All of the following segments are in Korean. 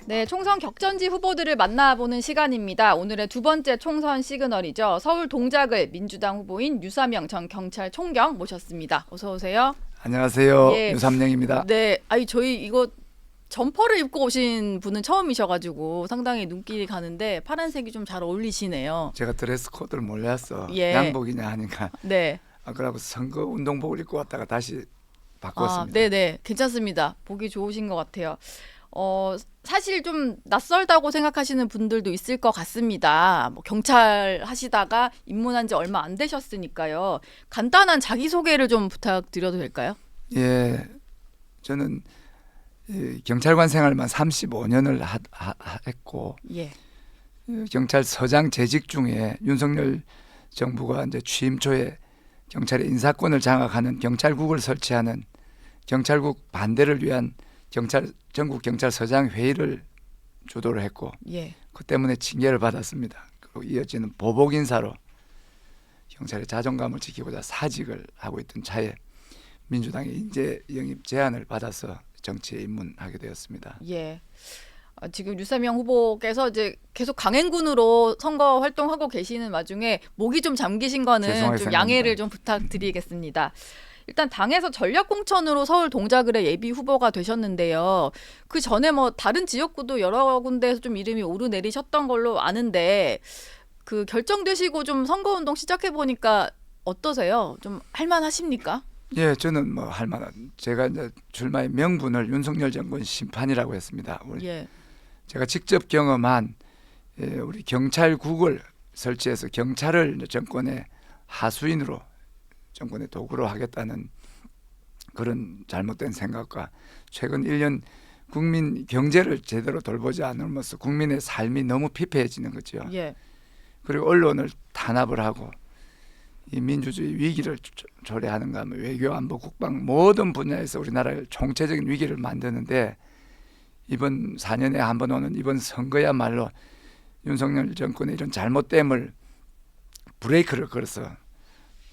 네, 총선 격전지 후보들을 만나보는 시간입니다. 오늘의 두 번째 총선 시그널이죠. 서울 동작을 민주당 후보인 유사명 전 경찰총경 모셨습니다. 어서 오세요. 안녕하세요. 예, 유삼영입니다. 네, 저희 이거 점퍼를 입고 오신 분은 처음이셔가지고 상당히 눈길이 가는데 파란색이 좀 잘 어울리시네요. 제가 드레스 코드를 몰랐어. 예. 양복이냐 하니까 네, 그러고 선거 운동복을 입고 왔다가 다시 아, 바꿨습니다. 네네, 괜찮습니다. 보기 좋으신 것 같아요. 사실 좀 낯설다고 생각하시는 분들도 있을 것 같습니다. 뭐 경찰 하시다가 입문한 지 얼마 안 되셨으니까요. 간단한 자기소개를 좀 부탁드려도 될까요? 예, 저는 이 경찰관 생활만 35년을 했고 예, 경찰서장 재직 중에 윤석열 정부가 이제 취임 초에 경찰의 인사권을 장악하는 경찰국을 설치하는 경찰국 반대를 위한 전국 경찰서장 회의를 주도를 했고 예, 그 때문에 징계를 받았습니다. 그리고 이어지는 보복 인사로 경찰의 자존감을 지키고자 사직을 하고 있던 차에 민주당의 인재 영입 제안을 받아서 정치에 입문하게 되었습니다. 예. 지금 유세명 후보께서 이제 계속 강행군으로 선거 활동하고 계시는 와중에 목이 좀 잠기신 거는 죄송하게 좀 생각합니다. 양해를 좀 부탁드리겠습니다. 일단 당에서 전략공천으로 서울 동작을의 예비 후보가 되셨는데요. 그 전에 뭐 다른 지역구도 여러 군데에서 좀 이름이 오르내리셨던 걸로 아는데 그 결정되시고 좀 선거운동 시작해 보니까 어떠세요? 좀 할만하십니까? 예, 저는 뭐 할 만한 제가 이제 출마의 명분을 윤석열 정권 심판이라고 했습니다. 예, 제가 직접 경험한 우리 경찰국을 설치해서 경찰을 이제 정권의 하수인으로 정권의 도구로 하겠다는 그런 잘못된 생각과 최근 1년 국민 경제를 제대로 돌보지 않으면서 국민의 삶이 너무 피폐해지는 거죠. 예, 그리고 언론을 탄압을 하고 이 민주주의 위기를 초래하는가 하면 외교, 안보, 국방 모든 분야에서 우리나라를 총체적인 위기를 만드는데 이번 4년에 한 번 오는 이번 선거야말로 윤석열 정권의 이런 잘못됨을 브레이크를 걸어서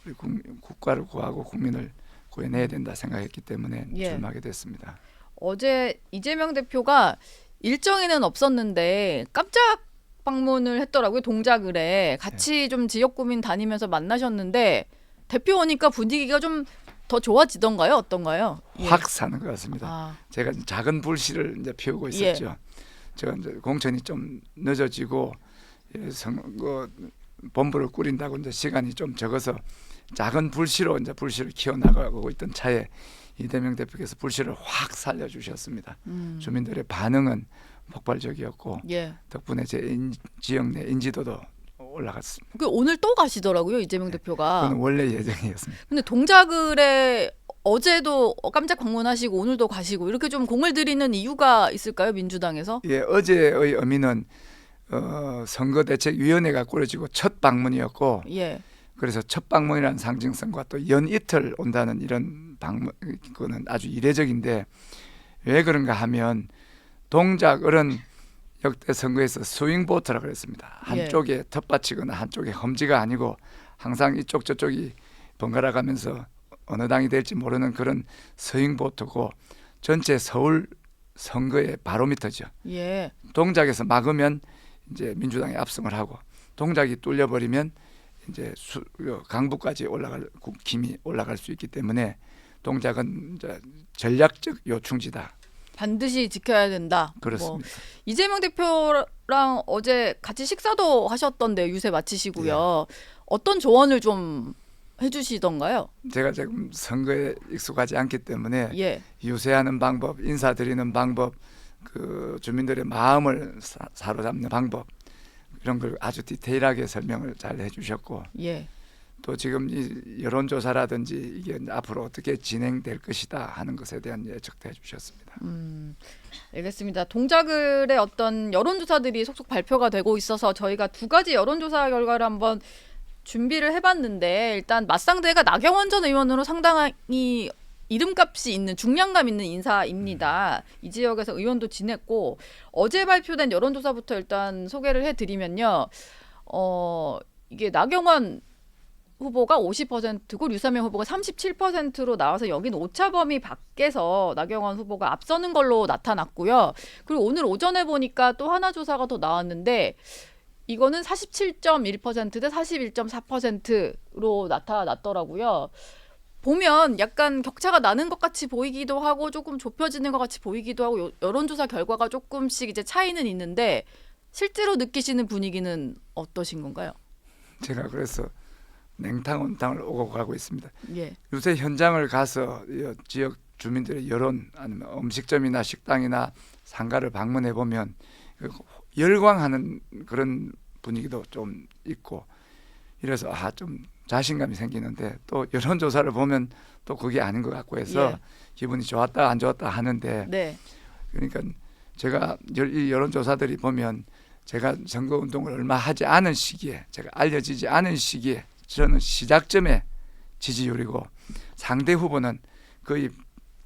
우리 국가를 구하고 국민을 구해내야 된다 생각했기 때문에 예. 출마하게 됐습니다. 어제 이재명 대표가 일정에는 없었는데 깜짝 방문을 했더라고요. 동작을에 같이 좀 지역구민 다니면서 만나셨는데 대표 오니까 분위기가 좀 더 좋아지던가요? 어떤가요? 예. 확 사는 것 같습니다. 아, 제가 작은 불씨를 이제 피우고 있었죠. 제가 이제 공천이 좀 늦어지고 선거 본부를 꾸린다고 이제 시간이 좀 적어서 작은 불씨로 이제 불씨를 키워나가고 있던 차에 이재명 대표께서 불씨를 확 살려주셨습니다. 주민들의 반응은 폭발적이었고 예. 덕분에 제 지역 내 인지도도 올라갔습니다. 그 오늘 또 가시더라고요. 이재명 대표가. 그건 원래 예정이었습니다. 근데 동작을에 어제도 깜짝 방문하시고 오늘도 가시고 이렇게 좀 공을 들이는 이유가 있을까요? 민주당에서? 예, 어제의 의미는 선거대책위원회가 꾸려지고 첫 방문이었고 예. 그래서 첫 방문이라는 상징성과 또 연이틀 온다는 이런 방문 그거는 아주 이례적인데 왜 그런가 하면 동작을은 역대 선거에서 스윙보트라 그랬습니다. 한쪽에 텃밭이거나 한쪽에 험지가 아니고 항상 이쪽 저쪽이 번갈아 가면서 어느 당이 될지 모르는 그런 스윙보트고 전체 서울 선거의 바로미터죠. 예. 동작에서 막으면 이제 민주당이 압승을 하고 동작이 뚫려버리면 이제 강북까지 힘이 올라갈 수 있기 때문에 동작은 이제 전략적 요충지다. 반드시 지켜야 된다. 그렇습니다. 뭐 이재명 대표랑 어제 같이 식사도 하셨던데 유세 마치시고요. 어떤 조언을 좀 해주시던가요? 제가 지금 선거에 익숙하지 않기 때문에 예. 유세하는 방법, 인사드리는 방법, 그 주민들의 마음을 사로잡는 방법 이런 걸 아주 디테일하게 설명을 잘 해주셨고 예. 또 지금 이 여론조사라든지 이게 앞으로 어떻게 진행될 것이다 하는 것에 대한 예측도 해주셨습니다. 알겠습니다. 동작을의 어떤 여론조사들이 속속 발표가 되고 있어서 저희가 두 가지 여론조사 결과를 한번 준비를 해봤는데 일단 맞상대가 나경원 전 의원으로 상당히 이름값이 있는 중량감 있는 인사입니다. 이 지역에서 의원도 지냈고 어제 발표된 여론조사부터 일단 소개를 해드리면요. 이게 나경원 후보가 50%고 류사명 후보가 37%로 나와서 여기는 오차 범위 밖에서 나경원 후보가 앞서는 걸로 나타났고요. 그리고 오늘 오전에 보니까 또 하나 조사가 더 나왔는데 이거는 47.1%대 41.4%로 나타났더라고요. 보면 약간 격차가 나는 것 같이 보이기도 하고 조금 좁혀지는 것 같이 보이기도 하고 여론조사 결과가 조금씩 이제 차이는 있는데 실제로 느끼시는 분위기는 어떠신 건가요? 제가 그래서 냉탕 온탕을 오고 가고 있습니다. 예. 요새 현장을 가서 이 지역 주민들의 여론 아니면 음식점이나 식당이나 상가를 방문해 보면 열광하는 그런 분위기도 좀 있고 이래서 좀 자신감이 생기는데 또 여론조사를 보면 또 그게 아닌 것 같고 해서 예. 기분이 좋았다 안 좋았다 하는데 네. 그러니까 제가 이 여론조사들이 보면 제가 선거운동을 얼마 하지 않은 시기에 제가 알려지지 않은 시기에 저는 시작점에 지지율이고 상대 후보는 거의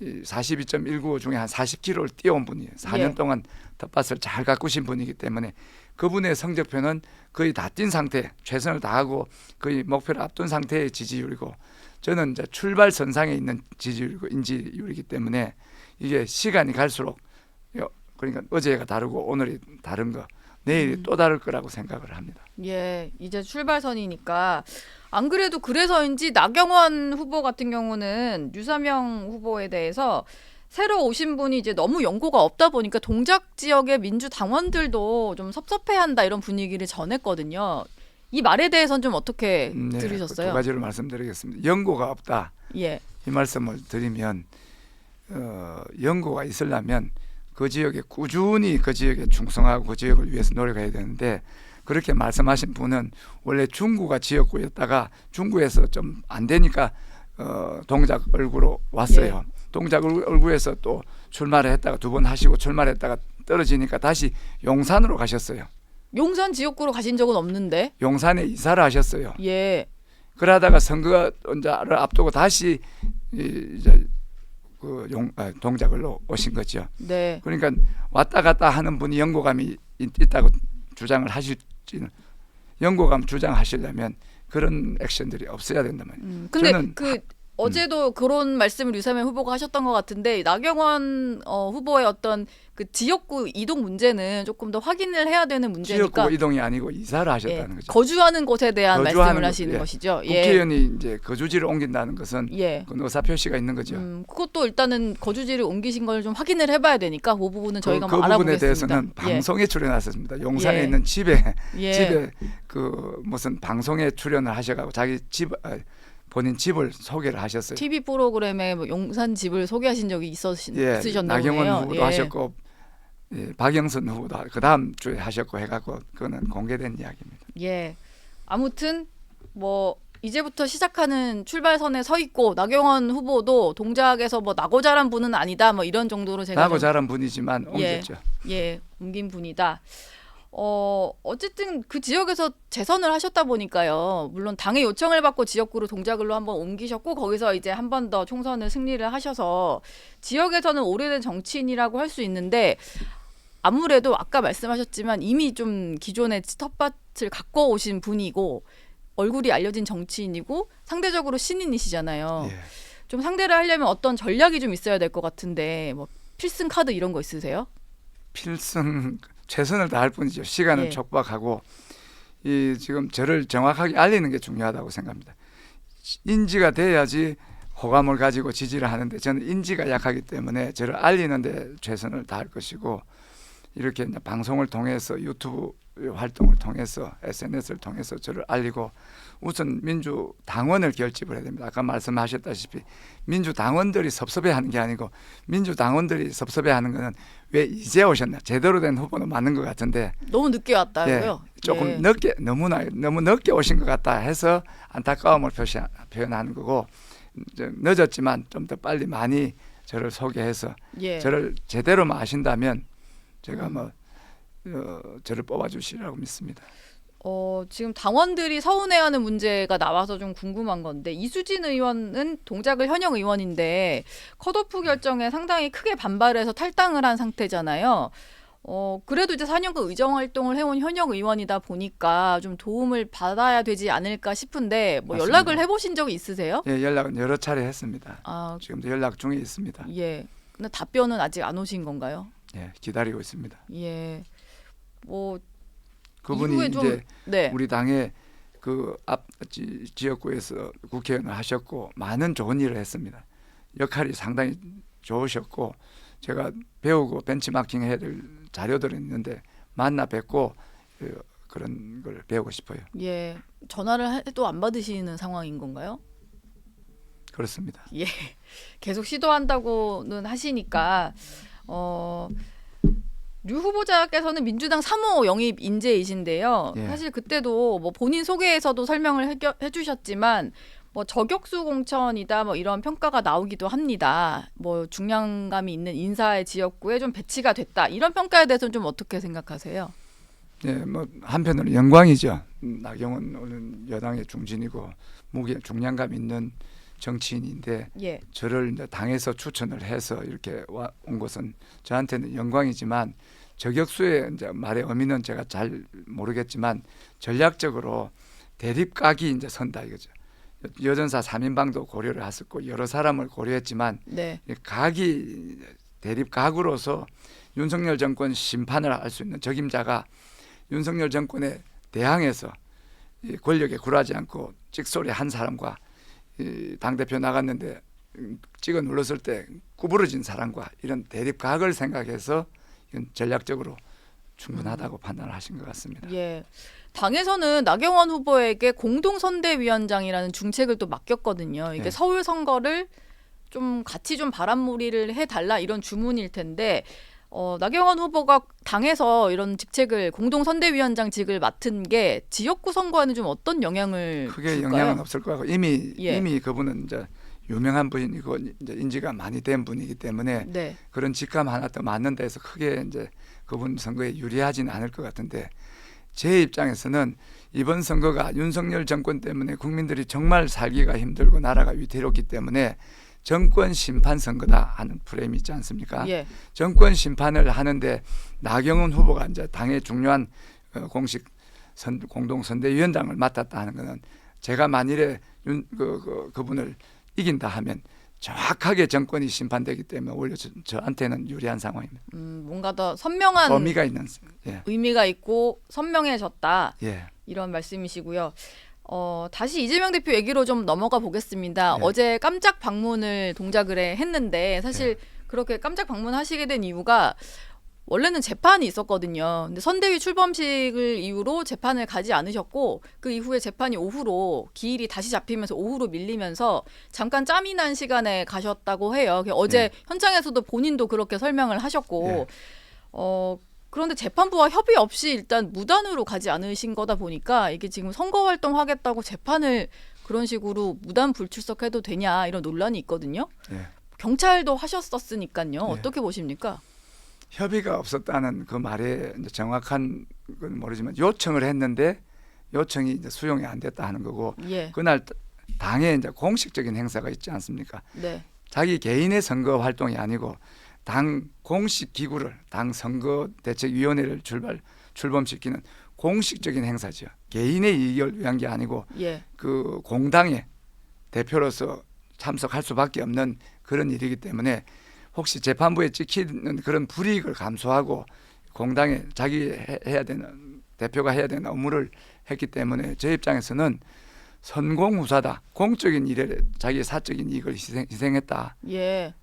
42.195 중에 한 40kg를 뛰어온 분이에요. 4년 예. 동안 텃밭을 잘 가꾸신 분이기 때문에 그분의 성적표는 거의 다 뛴 상태, 최선을 다하고 거의 목표를 앞둔 상태의 지지율이고 저는 이제 출발선상에 있는 지지율이고 인지율이기 때문에 이게 시간이 갈수록 그러니까 어제가 다르고 오늘이 다른 거 내일이 또 다를 거라고 생각을 합니다. 예, 이제 출발선이니까 안 그래도 그래서인지 나경원 후보 같은 경우는 류사명 후보에 대해서 새로 오신 분이 이제 너무 연고가 없다 보니까 동작 지역의 민주당원들도 좀 섭섭해한다 이런 분위기를 전했거든요. 이 말에 대해서는 좀 어떻게 네, 들으셨어요? 두 가지로 말씀드리겠습니다. 연고가 없다. 예, 이 말씀을 드리면 연고가 있으려면 그 지역에 꾸준히 그 지역에 충성하고 그 지역을 위해서 노력해야 되는데 그렇게 말씀하신 분은 원래 중구가 지역구였다가 중구에서 좀 안 되니까 동작 얼구로 왔어요. 예. 동작 얼구에서 또 출마를 했다가 두 번 하시고 출마를 했다가 떨어지니까 다시 용산으로 가셨어요. 용산 지역구로 가신 적은 없는데. 용산에 이사를 하셨어요. 예, 그러다가 선거를 앞두고 다시 이제 동작을로 오신 거죠. 네. 그러니까 왔다 갔다 하는 분이 연고감이 있다고 주장을 하실지는 연고감 주장하시려면 그런 액션들이 없어야 된단 말이에요. 근데 저는 어제도 그런 말씀을 류사명 후보가 하셨던 것 같은데 나경원 후보의 어떤 그 지역구 이동 문제는 조금 더 확인을 해야 되는 문제니까 지역구 이동이 아니고 이사를 예, 하셨다는 거죠. 거주하는 곳에 대한 거주하는 말씀을 곳, 하시는 예. 것이죠. 예. 국회의원이 이제 거주지를 옮긴다는 것은 예. 그 의사 표시가 있는 거죠. 그것도 일단은 거주지를 옮기신 걸 좀 확인을 해봐야 되니까 그 부분은 저희가 그 한번 부분에 알아보겠습니다. 대해서는 방송에 출연하셨습니다. 용산에 예. 있는 집에 예. 그 무슨 방송에 출연을 하셔가지고 자기 집 본인 집을 소개를 하셨어요. TV 프로그램에 뭐 용산 집을 소개하신 적이 있으셨나 나경원 보네요. 후보도 예. 하셨고 박영선 후보도 그 다음 주에 하셨고 해갖고 그거는 공개된 이야기입니다. 예. 아무튼 뭐 이제부터 시작하는 출발선에 서 있고 나경원 후보도 동작에서 뭐 나고 자란 분은 아니다 뭐 이런 정도로 제가 나고 자란 분이지만 옮겼죠. 예, 옮긴 분이다. 어쨌든 그 지역에서 재선을 하셨다 보니까요. 물론 당의 요청을 받고 지역구로 동작을로 한번 옮기셨고 거기서 이제 한 번 더 총선을 승리를 하셔서 지역에서는 오래된 정치인이라고 할 수 있는데 아무래도 아까 말씀하셨지만 이미 좀 기존의 텃밭을 갖고 오신 분이고 얼굴이 알려진 정치인이고 상대적으로 신인이시잖아요. 예. 좀 상대를 하려면 어떤 전략이 좀 있어야 될 것 같은데 뭐 필승 카드 이런 거 있으세요? 필승 최선을 다할 뿐이죠. 시간은 예. 촉박하고 지금 저를 정확하게 알리는 게 중요하다고 생각합니다. 인지가 돼야지 호감을 가지고 지지를 하는데 저는 인지가 약하기 때문에 저를 알리는 데 최선을 다할 것이고 이렇게 이제 방송을 통해서 유튜브 활동을 통해서 SNS를 통해서 저를 알리고 우선 민주당원을 결집을 해야 됩니다. 아까 말씀하셨다시피 민주당원들이 섭섭해하는 게 아니고 민주당원들이 섭섭해하는 거는 왜 이제 오셨나 제대로 된 후보는 맞는 것 같은데 너무 늦게 왔다고요? 조금 예. 늦게 너무 늦게 오신 것 같다 해서 안타까움을 표현하는 거고 이제 늦었지만 좀 더 빨리 많이 저를 소개해서 예. 저를 제대로만 아신다면 제가 저를 뽑아주시라고 믿습니다. 지금 당원들이 서운해하는 문제가 나와서 좀 궁금한 건데 이수진 의원은 동작을 현역 의원인데 컷오프 결정에 상당히 크게 반발해서 탈당을 한 상태잖아요. 그래도 이제 4년간 의정 활동을 해온 현역 의원이다 보니까 좀 도움을 받아야 되지 않을까 싶은데 뭐 맞습니다. 연락을 해보신 적이 있으세요? 예, 연락은 여러 차례 했습니다. 아, 지금도 연락 중에 있습니다. 예. 근데 답변은 아직 안 오신 건가요? 예, 기다리고 있습니다. 예. 뭐 그분이 이후에 좀 이제 네. 우리 당의 그 앞 지역구에서 국회의원을 하셨고 많은 좋은 일을 했습니다. 역할이 상당히 좋으셨고 제가 배우고 벤치마킹 해야 될 자료들이 있는데 만나 뵙고 그런 걸 배우고 싶어요. 예. 전화를 해도 안 받으시는 상황인 건가요? 그렇습니다. 예. 계속 시도한다고는 하시니까 류 후보자께서는 민주당 3호 영입 인재이신데요. 예. 사실 그때도 뭐 본인 소개에서도 설명을 해주셨지만 뭐 저격수 공천이다 뭐 이런 평가가 나오기도 합니다. 뭐 중량감이 있는 인사의 지역구에 좀 배치가 됐다 이런 평가에 대해서는 좀 어떻게 생각하세요? 네, 뭐 한편으로는 영광이죠. 나경원 오늘 여당의 중진이고 무게 중량감 있는 정치인인데 예. 저를 이제 당에서 추천을 해서 이렇게 온 것은 저한테는 영광이지만 저격수의 이제 말의 의미는 제가 잘 모르겠지만 전략적으로 대립각이 이제 선다 이거죠. 여전사 3인방도 고려를 했었고 여러 사람을 고려했지만 네. 이 각이 대립각으로서 윤석열 정권 심판을 할 수 있는 적임자가 윤석열 정권에 대항해서 이 권력에 굴하지 않고 찍소리 한 사람과 이 당대표 나갔는데 찍어 눌렀을 때 구부러진 사람과 이런 대립각을 생각해서 이건 전략적으로 충분하다고 판단을 하신 것 같습니다. 예. 당에서는 나경원 후보에게 공동선대위원장이라는 중책을 또 맡겼거든요. 이게 네. 서울 선거를 좀 같이 좀 바람몰이를 해달라 이런 주문일 텐데 나경원 후보가 당에서 이런 직책을 공동선대위원장직을 맡은 게 지역구 선거에는 좀 어떤 영향을 크게 줄까요? 영향은 없을 것 같고 이미 예. 그분은 이제 유명한 분이고 이제 인지가 많이 된 분이기 때문에 네. 그런 직감 하나 더 맡는다 해서 크게 이제 그분 선거에 유리하지는 않을 것 같은데 제 입장에서는 이번 선거가 윤석열 정권 때문에 국민들이 정말 살기가 힘들고 나라가 위태롭기 때문에 정권 심판 선거다 하는 프레임이 있지 않습니까? 예. 정권 심판을 하는데 나경원 후보가 이제 당의 중요한 공식 공동 선대위원장을 맡았다 하는 것은 제가 만일에 그분을 이긴다 하면 정확하게 정권이 심판되기 때문에 오히려 저한테는 유리한 상황입니다. 뭔가 더 선명한 의미가 있는 예. 의미가 있고 선명해졌다. 예. 이런 말씀이시고요. 다시 이재명 대표 얘기로 좀 넘어가 보겠습니다. 네. 어제 깜짝 방문을 동작을에 했는데 사실 그렇게 깜짝 방문하시게 된 이유가 원래는 재판이 있었거든요. 근데 선대위 출범식을 이유로 재판을 가지 않으셨고 그 이후에 재판이 오후로 기일이 다시 잡히면서 오후로 밀리면서 잠깐 짬이 난 시간에 가셨다고 해요. 어제 현장에서도 본인도 그렇게 설명을 하셨고 그런데 재판부와 협의 없이 일단 무단으로 가지 않으신 거다 보니까 이게 지금 선거 활동하겠다고 재판을 그런 식으로 무단 불출석해도 되냐 이런 논란이 있거든요. 예. 경찰도 하셨었으니까요. 어떻게 보십니까? 협의가 없었다는 그 말에 이제 정확한 건 모르지만 요청을 했는데 요청이 이제 수용이 안 됐다 하는 거고 예. 그날 당에 이제 공식적인 행사가 있지 않습니까? 네. 자기 개인의 선거 활동이 아니고 당 공식 기구를 당 선거대책위원회를 출범시키는 공식적인 행사죠. 개인의 이익을 위한 게 아니고 예. 그 공당의 대표로서 참석할 수밖에 없는 그런 일이기 때문에 혹시 재판부에 찍히는 그런 불이익을 감수하고 공당에 자기 해야 되는 대표가 해야 되는 업무를 했기 때문에 제 입장에서는 선공후사다. 공적인 일에 자기의 사적인 이익을 희생했다. 예.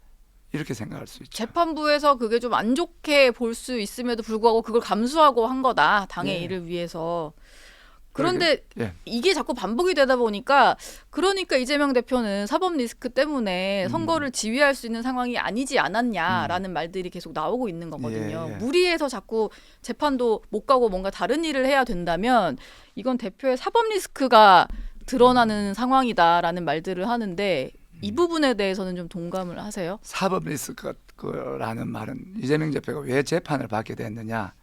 이렇게 생각할 수 있죠. 재판부에서 그게 좀 안 좋게 볼 수 있음에도 불구하고 그걸 감수하고 한 거다. 당의 예. 일을 위해서. 그런데 예. 이게 자꾸 반복이 되다 보니까 그러니까 이재명 대표는 사법 리스크 때문에 선거를 지휘할 수 있는 상황이 아니지 않았냐라는 말들이 계속 나오고 있는 거거든요. 예, 예. 무리해서 자꾸 재판도 못 가고 뭔가 다른 일을 해야 된다면 이건 대표의 사법 리스크가 드러나는 상황이다라는 말들을 하는데 이 부분에 대해서는 좀 동감을 하세요? 사법 리스크라는 말은 이재명 대표가 왜 재판을 받게 됐느냐.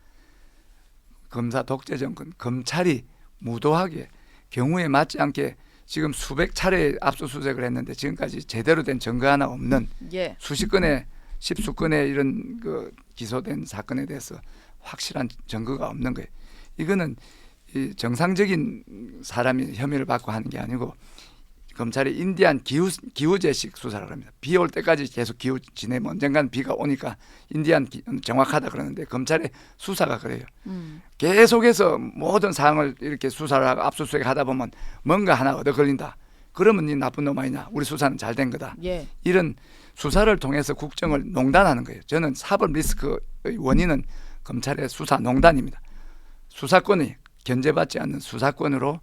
검사 독재 정권, 검찰이 무도하게 경우에 맞지 않게 지금 수백 차례 압수수색을 했는데 지금까지 제대로 된 증거 하나 없는 예. 수십 건의 십수 건의 이런 그 기소된 사건에 대해서 확실한 증거가 없는 거예요. 이거는 이 정상적인 사람이 혐의를 받고 하는 게 아니고 검찰이 인디안 기후제식 수사를 합니다. 비 올 때까지 계속 기후 지내면 언젠간 비가 오니까 인디안 정확하다 그러는데 검찰의 수사가 그래요. 계속해서 모든 사항을 이렇게 수사를 하고 압수수색 하다 보면 뭔가 하나 얻어 걸린다. 그러면 이 나쁜 놈 아니냐. 우리 수사는 잘 된 거다. 예. 이런 수사를 통해서 국정을 농단하는 거예요. 저는 사법 리스크의 원인은 검찰의 수사 농단입니다. 수사권이 견제받지 않는 수사권으로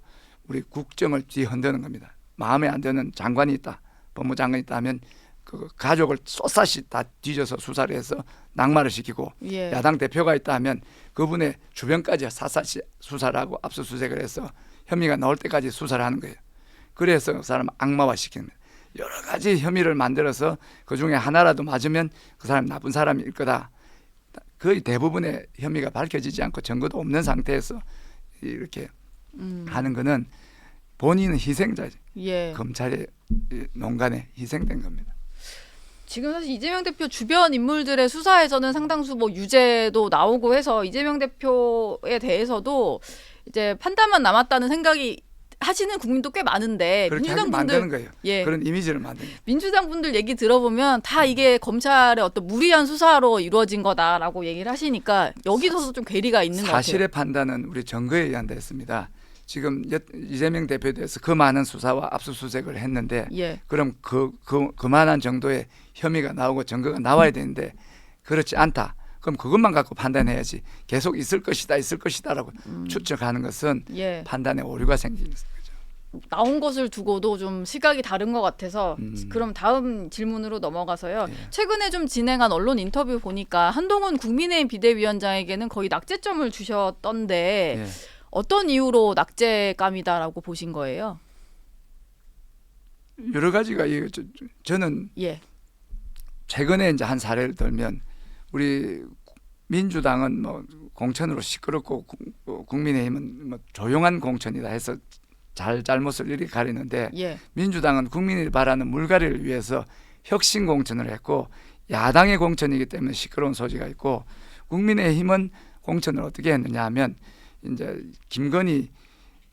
우리 국정을 뒤흔드는 겁니다. 마음에 안 드는 장관이 있다, 법무장관이 있다 하면 그 가족을 샅샅이 다 뒤져서 수사를 해서 낙마를 시키고 예. 야당 대표가 있다 하면 그분의 주변까지 샅샅이 수사를 하고 압수수색을 해서 혐의가 나올 때까지 수사를 하는 거예요. 그래서 그 사람 악마화 시키는 거예요. 여러 가지 혐의를 만들어서 그중에 하나라도 맞으면 그 사람 나쁜 사람일 거다. 거의 대부분의 혐의가 밝혀지지 않고 증거도 없는 상태에서 이렇게 하는 거는 본인은 희생자지. 예. 검찰의 농간에 희생된 겁니다. 지금 사실 이재명 대표 주변 인물들의 수사에서는 상당수 뭐 유죄도 나오고 해서 이재명 대표에 대해서도 이제 판단만 남았다는 생각이 하시는 국민도 꽤 많은데 그렇게 민주당 하게 만드는 분들 거예요. 예. 그런 이미지를 만드는 거예요. 민주당 분들 얘기 들어보면 다 이게 검찰의 어떤 무리한 수사로 이루어진 거다라고 얘기를 하시니까 여기서도 좀 괴리가 있는 것 같아요. 사실의 판단은 우리 증거에 의한다 했습니다. 지금 이재명 대표에 대해서 그 많은 수사와 압수수색을 했는데 예. 그럼 그만한 정도의 혐의가 나오고 증거가 나와야 되는데 그렇지 않다. 그럼 그것만 갖고 판단해야지. 계속 있을 것이다라고 추측하는 것은 예. 판단에 오류가 생기는 거죠. 나온 것을 두고도 좀 시각이 다른 것 같아서 그럼 다음 질문으로 넘어가서요. 예. 최근에 좀 진행한 언론 인터뷰 보니까 한동훈 국민의힘 비대위원장에게는 거의 낙제점을 주셨던데 예. 어떤 이유로 낙제감이다라고 보신 거예요? 여러 가지가 저는 예. 최근에 이제 한 사례를 들면 우리 민주당은 뭐 공천으로 시끄럽고 국민의힘은 뭐 조용한 공천이다 해서 잘못을 이렇게 가리는데 예. 민주당은 국민이 바라는 물갈이를 위해서 혁신 공천을 했고 야당의 공천이기 때문에 시끄러운 소지가 있고 국민의힘은 공천을 어떻게 했느냐 하면 이제 김건희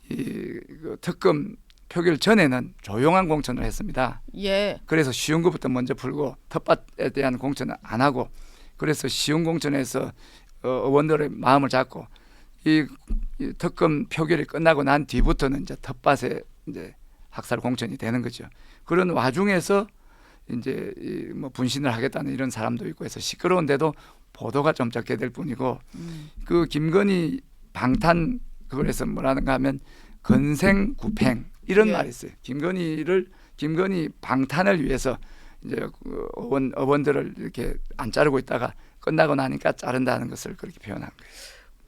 그 특검 표결 전에는 조용한 공천을 했습니다. 예. 그래서 쉬운 것부터 먼저 풀고 텃밭에 대한 공천은 안 하고 그래서 쉬운 공천에서 의원들의 마음을 잡고 이 특검 표결이 끝나고 난 뒤부터는 이제 텃밭에 이제 학살 공천이 되는 거죠. 그런 와중에서 이제 뭐 분신을 하겠다는 이런 사람도 있고 해서 시끄러운데도 보도가 좀 적게 될 뿐이고 그 김건희 방탄 그래서 뭐라는가 하면 건생구팽 이런 예. 말이 있어요. 김건희 방탄을 위해서 이제 의원들을 이렇게 안 자르고 있다가 끝나고 나니까 자른다는 것을 그렇게 표현한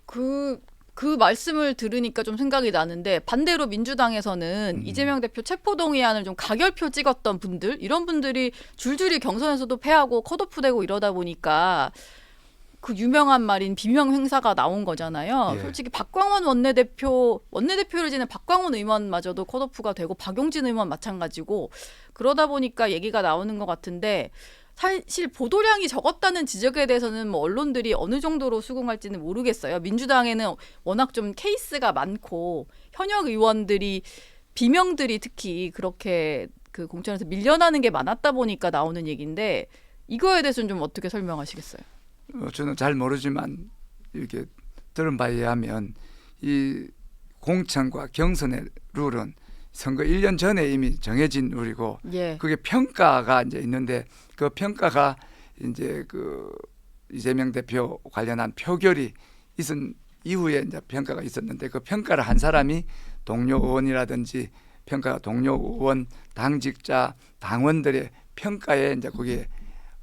거예요. 그 말씀을 들으니까 좀 생각이 나는데 반대로 민주당에서는 이재명 대표 체포동의안을 좀 가결표 찍었던 분들 이런 분들이 줄줄이 경선에서도 패하고 컷오프되고 이러다 보니까 그 유명한 말인 비명 행사가 나온 거잖아요. 예. 솔직히 박광원 원내대표를 지낸 박광원 의원마저도 컷오프가 되고 박용진 의원 마찬가지고 그러다 보니까 얘기가 나오는 것 같은데 사실 보도량이 적었다는 지적에 대해서는 뭐 언론들이 어느 정도로 수긍할지는 모르겠어요. 민주당에는 워낙 좀 케이스가 많고 현역 의원들이 비명들이 특히 그렇게 그 공천에서 밀려나는 게 많았다 보니까 나오는 얘기인데 이거에 대해서는 좀 어떻게 설명하시겠어요? 저는 잘 모르지만 이렇게 들은 바에 의하면 이 공천과 경선의 룰은 선거 1년 전에 이미 정해진 룰이고 예. 그게 평가가 이제 있는데 그 평가가 이제 그 이재명 대표 관련한 표결이 있은 이후에 이제 평가가 있었는데 그 평가를 한 사람이 동료 의원이라든지 평가 동료 의원, 당직자, 당원들의 평가에 이제 그게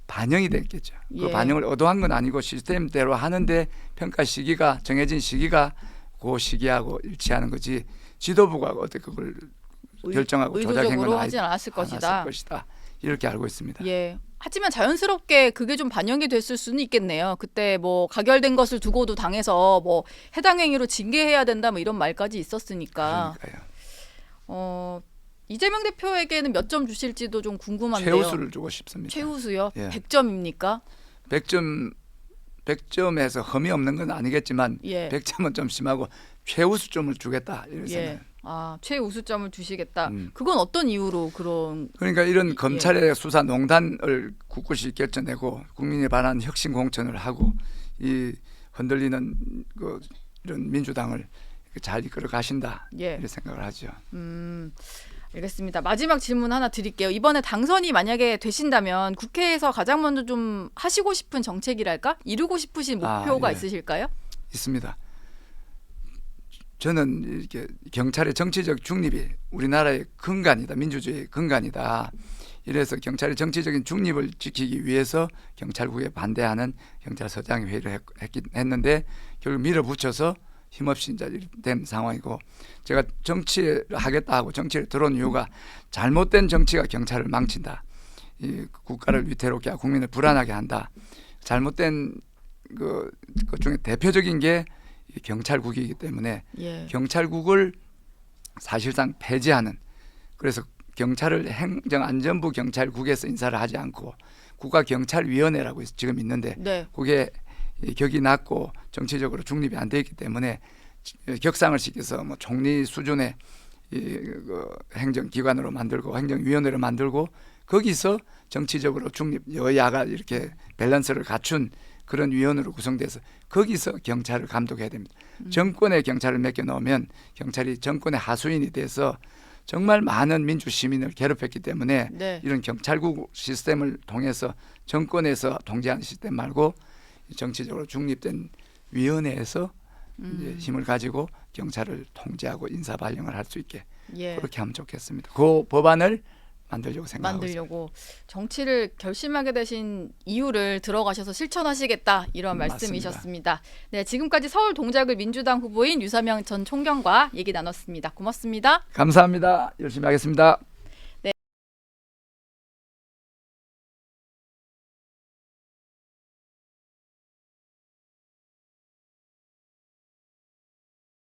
반영이 됐겠죠. 예. 그 반영을 의도한 건 아니고 시스템대로 하는데 평가 시기가 정해진 시기가 그 시기하고 일치하는 거지. 지도부가 어떻게 그걸 결정하고 조작한 의도적으로 건 하진 않았을 것이다. 이렇게 알고 있습니다. 예. 하지만 자연스럽게 그게 좀 반영이 됐을 수는 있겠네요. 그때 뭐 가결된 것을 두고도 당에서 뭐 해당 행위로 징계해야 된다 뭐 이런 말까지 있었으니까. 그러니까요. 이재명 대표에게는 몇 점 주실지도 좀 궁금한데요. 최우수를 주고 싶습니다. 최우수요? 예. 100점입니까? 100점 100점에서 흠이 없는 건 아니겠지만 예. 100점은 좀 심하고 최우수점을 주겠다 이런 생각. 예. 아, 최우수점을 주시겠다. 음. 그건 어떤 이유로 그런 그러니까 이런 검찰의 수사 농단을 굳굳이 결정내고 국민에 반한 혁신 공천을 하고 이 흔들리는 그 이런 민주당을 잘 이끌어 가신다 예. 이런 생각을 하죠. 알겠습니다. 마지막 질문 하나 드릴게요. 이번에 당선이 만약에 되신다면 국회에서 가장 먼저 좀 하시고 싶은 정책이랄까? 이루고 싶으신 목표가 예. 있으실까요? 있습니다. 저는 이렇게 경찰의 정치적 중립이 우리나라의 근간이다, 민주주의의 근간이다. 이래서 경찰의 정치적인 중립을 지키기 위해서 경찰국에 반대하는 경찰서장이 회의를 했는데 결국 밀어붙여서 힘없이 이제 된 상황이고, 제가 정치를 하겠다 하고 정치를 들어온 이유가 잘못된 정치가 경찰을 망친다. 이 국가를 위태롭게 하고 국민을 불안하게 한다. 잘못된 그 중에 대표적인 게 이 경찰국이기 때문에 예. 경찰국을 사실상 폐지하는, 그래서 경찰을 행정안전부 경찰국에서 인사를 하지 않고 국가경찰위원회라고 지금 있는데 네. 그게 격이 낮고 정치적으로 중립이 안 돼 있기 때문에 격상을 시켜서 뭐 총리 수준의 그 행정기관으로 만들고 행정위원회를 만들고 거기서 정치적으로 중립, 여야가 이렇게 밸런스를 갖춘 그런 위원으로 구성돼서 거기서 경찰을 감독해야 됩니다. 정권에 경찰을 맡겨 놓으면 경찰이 정권의 하수인이 돼서 정말 많은 민주 시민을 괴롭혔기 때문에 네. 이런 경찰국 시스템을 통해서 정권에서 통제하는 시스템 말고 정치적으로 중립된 위원회에서 이제 힘을 가지고 경찰을 통제하고 인사 발령을 할 수 있게 예. 그렇게 하면 좋겠습니다. 그 법안을 만들려고 생각하고 있습니다. 만들려고 정치를 결심하게 되신 이유를 들어가셔서 실천하시겠다 이런 맞습니다. 말씀이셨습니다. 네, 지금까지 서울 동작을 민주당 후보인 유사명 전 총경과 얘기 나눴습니다. 고맙습니다. 감사합니다. 열심히 하겠습니다.